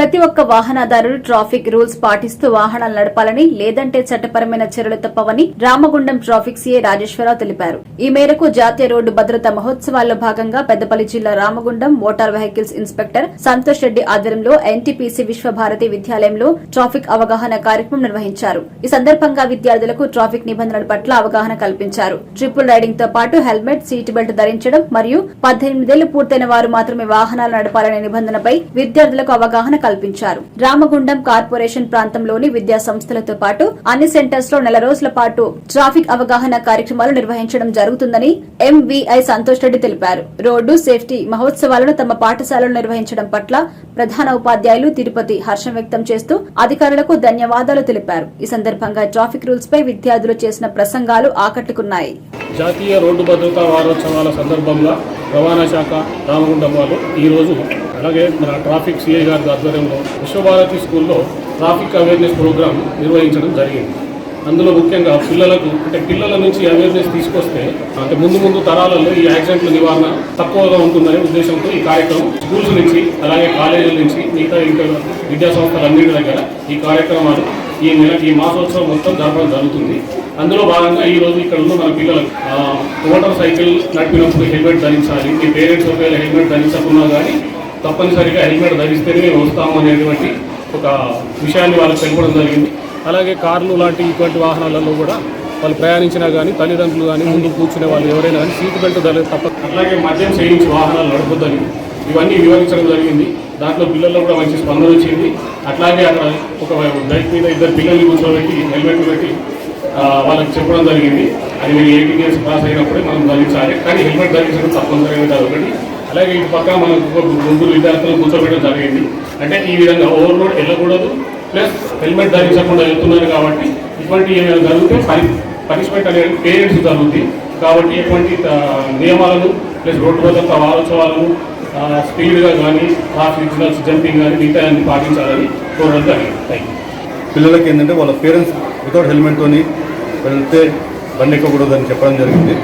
ప్రతి ఒక్క వాహనదారులు ట్రాఫిక్ రూల్స్ పాటిస్తూ వాహనాలు నడపాలని, లేదంటే చట్టపరమైన చర్యలు తప్పవని రామగుండం ట్రాఫిక్ సీఐ రాజేశ్వరరావు తెలిపారు. ఈ మేరకు జాతీయ రోడ్డు భద్రతా మహోత్సవాల్లో భాగంగా పెద్దపల్లి జిల్లా Ramagundam motor vehicles inspector Santosh Reddy ఆధ్వర్యంలో ఎన్టీపీసీ విశ్వభారతి విద్యాలయంలో ట్రాఫిక్ అవగాహన కార్యక్రమం నిర్వహించారు. ఈ సందర్భంగా విద్యార్థులకు ట్రాఫిక్ నిబంధనల పట్ల అవగాహన కల్పించారు. ట్రిపుల్ రైడింగ్ తో పాటు హెల్మెట్, సీట్ బెల్ట్ ధరించడం మరియు 18 ఏళ్లు పూర్తయిన వారు మాత్రమే వాహనాలు నడపాలనే నిబంధనపై విద్యార్థులకు అవగాహన కల్పించారు. రామగుండం కార్పొరేషన్ ప్రాంతంలోని విద్యా సంస్థలతో పాటు అన్ని సెంటర్స్ లో నెల రోజుల పాటు ట్రాఫిక్ అవగాహన కార్యక్రమాలు నిర్వహించడం జరుగుతుందని ఎంవీఐ సంతోష్ రెడ్డి తెలిపారు. రోడ్డు సేఫ్టీ మహోత్సవాలను తమ పాఠశాలలో నిర్వహించడం పట్ల ప్రధాన ఉపాధ్యాయులు తిరుపతి హర్షం వ్యక్తం చేస్తూ అధికారులకు ధన్యవాదాలు తెలిపారు. ఈ సందర్భంగా ట్రాఫిక్ రూల్స్ పై విద్యార్థులు చేసిన ప్రసంగాలు ఆకట్టుకున్నాయి. జాతీయ రోడ్డు భద్రతా వారోత్సవాల సందర్భంగా రవాణా శాఖ రామగుండం వాళ్ళు ఈరోజు అలాగే మన ట్రాఫిక్ సిఐ గారి ఆధ్వర్యంలో విశ్వభారతి స్కూల్లో ట్రాఫిక్ అవేర్నెస్ ప్రోగ్రాం నిర్వహించడం జరిగింది. అందులో ముఖ్యంగా పిల్లల నుంచి అవేర్నెస్ తీసుకొస్తే ముందు తరాలలో ఈ యాక్సిడెంట్ల నివారణ తక్కువగా ఉంటుందనే ఉద్దేశంతో ఈ కార్యక్రమం స్కూల్స్ నుంచి అలాగే కాలేజీల నుంచి మిగతా ఇంకా విద్యా సంస్థలన్నింటి దగ్గర ఈ కార్యక్రమాలు ఈ మాసోత్సవం మొత్తం జరపడం జరుగుతుంది. అందులో భాగంగా ఈరోజు ఇక్కడ ఉన్న మన పిల్లలకు మోటార్ సైకిల్ నడిపినప్పుడు హెల్మెట్ ధరించాలి. మీ పేరెంట్స్ ఒకవేళ హెల్మెట్ ధరించకున్నా కానీ తప్పనిసరిగా హెల్మెట్ ధరిస్తేనే మేము వస్తాము అనేటువంటి ఒక విషయాన్ని వాళ్ళకి తెలపడం జరిగింది. అలాగే కార్లు లాంటి ఇటువంటి వాహనాలలో కూడా వాళ్ళు ప్రయాణించినా కానీ తల్లిదండ్రులు కానీ ముందు కూర్చునే వాళ్ళు ఎవరైనా కానీ సీట్ బెల్ట్ తప్ప అలాగే మద్యం సేవించి వాహనాలు నడపొద్దని ఇవన్నీ వివరించడం జరిగింది. దాంట్లో పిల్లల్లో కూడా మంచి స్పందన వచ్చింది. అట్లాగే అక్కడ ఒక బైక్ మీద 2 పిల్లల్ని కూర్చోబెట్టి హెల్మెట్ పెట్టి వాళ్ళకి చెప్పడం జరిగింది. అది మీరు 18 ఇయర్స్ క్రాస్ అయినప్పుడే మనం ధరించాలి, కానీ హెల్మెట్ ధరించడం తప్పనిసరిగా కాదు ఒకటి. అలాగే ఇటు పక్క మనకు ముగ్గురు విద్యార్థులను కూర్చోబెట్టడం జరిగింది. అంటే ఈ విధంగా ఓవర్లోడ్ వెళ్ళకూడదు, ప్లస్ హెల్మెట్ ధరించకుండా వెళ్తున్నారు కాబట్టి ఇటువంటి ఏమైనా జరిగితే పనిష్మెంట్ అనేది పేరెంట్స్ జరుగుతుంది. కాబట్టి ఇటువంటి నియమాలను ప్లస్ రోడ్డు భద్రతా వారోత్సవాలను స్పీడ్గా కానీ ట్రాఫిక్ సిగ్నల్స్ జంపింగ్ కానీ మిగతా పాటించాలని కోరడం జరిగింది. పిల్లలకి ఏంటంటే వాళ్ళ పేరెంట్స్ వితౌట్ హెల్మెట్తో వెళ్తే బండి ఎక్కకూడదని చెప్పడం జరిగింది.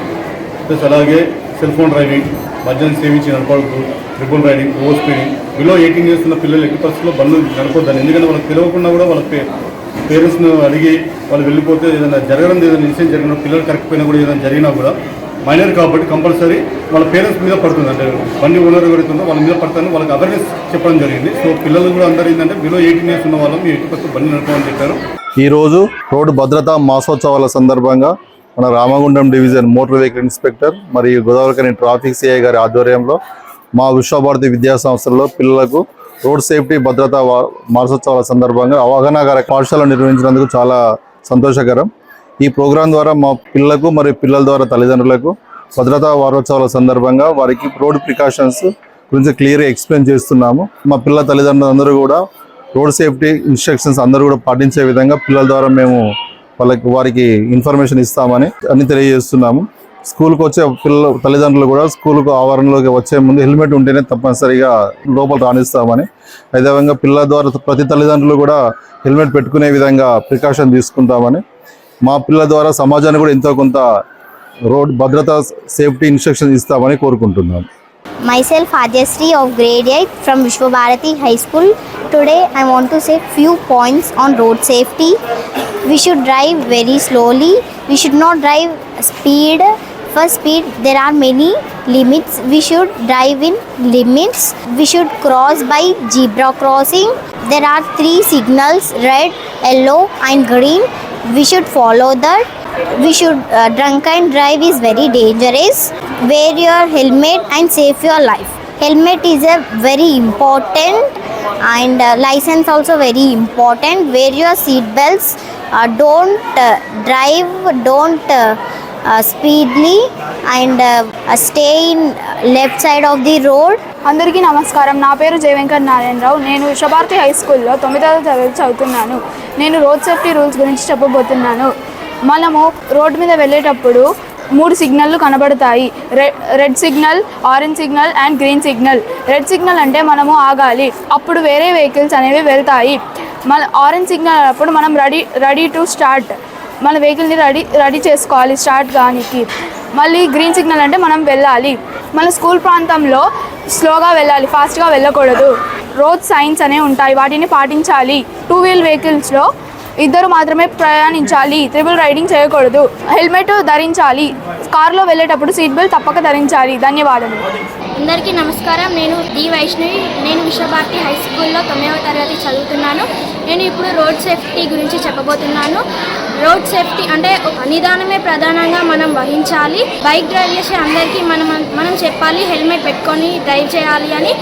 ప్లస్ అలాగే సెల్ ఫోన్ డ్రైవింగ్, మద్యం సేవించి నడపకూడదు, triple riding, over speeding, below 18 years ఉన్న పిల్లలు ఎట్టి పరిస్థితుల్లో బండ్లు నడపొద్దని. ఎందుకంటే వాళ్ళకి తెలియకుండా కూడా వాళ్ళ పేరెంట్స్ను అడిగి వాళ్ళు వెళ్ళిపోతే ఏదైనా ఇన్సిడెంట్ జరిగిన పిల్లలు కరెక్ట్ పోయినా కూడా ఏదైనా జరిగినా కూడా మైనర్ కాబట్టి కంపల్సరీ వాళ్ళ పేరెంట్స్ మీద పడుతుంది. అంటే బండి ఓనర్ ఎవరైతుందో వాళ్ళ మీద పడుతుందని వాళ్ళకి అవేర్నెస్ చెప్పడం జరిగింది. సో పిల్లలు కూడా అందరూ ఏంటంటే బిలో 18 ఇయర్స్ ఉన్న వాళ్ళం ఎట్టి పరిస్థితుల్లో బండి నడపమని చెప్పారు. ఈరోజు రోడ్డు భద్రతా మాసోత్సవాల సందర్భంగా మన Ramagundam division motor vehicle inspector మరియు గోదావరికని ట్రాఫిక్ సిఐ గారి ఆధ్వర్యంలో మా విశ్వభారతి విద్యా సంస్థల్లో పిల్లలకు రోడ్ సేఫ్టీ భద్రతా మాసోత్సవాల సందర్భంగా అవగాహన పాఠశాల నిర్వహించినందుకు చాలా సంతోషకరం. ఈ ప్రోగ్రాం ద్వారా మా పిల్లలకు మరియు పిల్లల ద్వారా తల్లిదండ్రులకు భద్రతా వారోత్సవాల సందర్భంగా వారికి రోడ్ ప్రికాషన్స్ గురించి క్లియర్గా ఎక్స్ప్లెయిన్ చేస్తున్నాము. మా పిల్లల తల్లిదండ్రులు అందరూ కూడా రోడ్ సేఫ్టీ ఇన్స్ట్రక్షన్స్ అందరూ కూడా పాటించే విధంగా పిల్లల ద్వారా మేము వారికి ఇన్ఫర్మేషన్ ఇస్తామని అన్ని తెలియజేస్తున్నాము. స్కూల్కి వచ్చే తల్లిదండ్రులు కూడా స్కూల్కు ఆవరణలోకి వచ్చే ముందు హెల్మెట్ ఉంటేనే తప్పనిసరిగా లోపల రాణిస్తామని, అదేవిధంగా పిల్లల ద్వారా ప్రతి తల్లిదండ్రులు కూడా హెల్మెట్ పెట్టుకునే విధంగా ప్రికాషన్ తీసుకుంటామని, మా పిల్లల ద్వారా సమాజానికి కూడా ఎంతో కొంత రోడ్ భద్రతా సేఫ్టీ ఇన్స్ట్రక్షన్ ఇస్తామని కోరుకుంటున్నాం. Myself Ajasri of grade 8 from Vishwabharati High School. Today I want to say few points on road safety. We should drive very slowly. We should not drive speed. For speed there are many limits. We should drive in limits. We should cross by zebra crossing. There are 3 signals, red, yellow and green. We should follow that. We should drunk and drive is very dangerous. Wear your helmet and save your life. Helmet is a very important, and license also very important. Wear your seat belts. Don't drive, don't speedily, and stay in left side of the road. అందరికీ నమస్కారం. నా పేరు జయ వెంకట నారాయణరావు. నేను Visvabharati high స్కూల్లో 9వ తరగతి చదువుతున్నాను. నేను road safety rules గురించి చెప్పబోతున్నాను. మనము రోడ్డు మీద వెళ్ళేటప్పుడు 3 సిగ్నల్లు కనబడతాయి. Red signal, orange signal and green signal. Red signal అంటే మనము ఆగాలి, అప్పుడు వేరే వెహికల్స్ అనేవి వెళ్తాయి. మన ఆరెంజ్ సిగ్నల్ అప్పుడు మనం రెడీ టు స్టార్ట్, మన వెహికల్ని రెడీ చేసుకోవాలి స్టార్ట్ కానికి. మళ్ళీ గ్రీన్ సిగ్నల్ అంటే మనం వెళ్ళాలి. మన స్కూల్ ప్రాంతంలో స్లోగా వెళ్ళాలి, ఫాస్ట్గా వెళ్ళకూడదు. రోడ్ సైన్స్ అనేవి ఉంటాయి, వాటిని పాటించాలి. 2 వీల్ వెహికల్స్లో 2 మాత్రమే ప్రయాణించాలి. ట్రిపుల్ రైడింగ్ చేయకూడదు. హెల్మెట్ ధరించాలి. కారులో వెళ్ళేటప్పుడు సీట్ బెల్ట్ తప్పక ధరించాలి. ధన్యవాదాలు. అందరికీ నమస్కారం. నేను డి వైష్ణవి. నేను విశ్వభారతి హై స్కూల్లో 9వ తరగతి చదువుతున్నాను. నేను ఇప్పుడు రోడ్ సేఫ్టీ గురించి చెప్పబోతున్నాను. రోడ్ సేఫ్టీ అంటే నిదానమే ప్రధానంగా మనం వహించాలి. బైక్ డ్రైవ్ చేసే అందరికీ మనం చెప్పాలి హెల్మెట్ పెట్టుకొని డ్రైవ్ చేయాలి అని.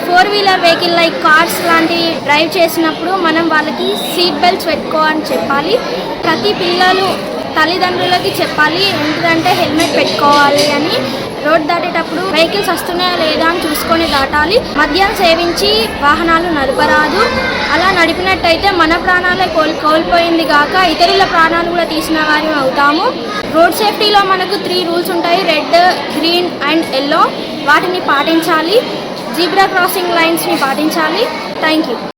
4 వీలర్ వెహికల్ లైక్ కార్స్ లాంటివి డ్రైవ్ చేసినప్పుడు మనం వాళ్ళకి సీట్ బెల్ట్స్ పెట్టుకోవాలని చెప్పాలి. ప్రతి పిల్లలు తల్లిదండ్రులకి చెప్పాలి ఏంటంటే హెల్మెట్ పెట్టుకోవాలి అని. రోడ్ దాటేటప్పుడు వెహికల్స్ వస్తున్నాయా లేదా అని చూసుకొని దాటాలి. మద్యం సేవించి వాహనాలు నడపరాదు. అలా నడిపినట్టయితే మన ప్రాణాలే కోల్పోయింది కాక ఇతరుల ప్రాణాలు కూడా తీసిన వారి అవుతాము. రోడ్ సేఫ్టీలో మనకు 3 రూల్స్ ఉంటాయి, రెడ్, గ్రీన్ అండ్ ఎల్లో. వాటిని పాటించాలి. జీబ్రా క్రాసింగ్ లైన్స్ని పాటించాలి. Thank you.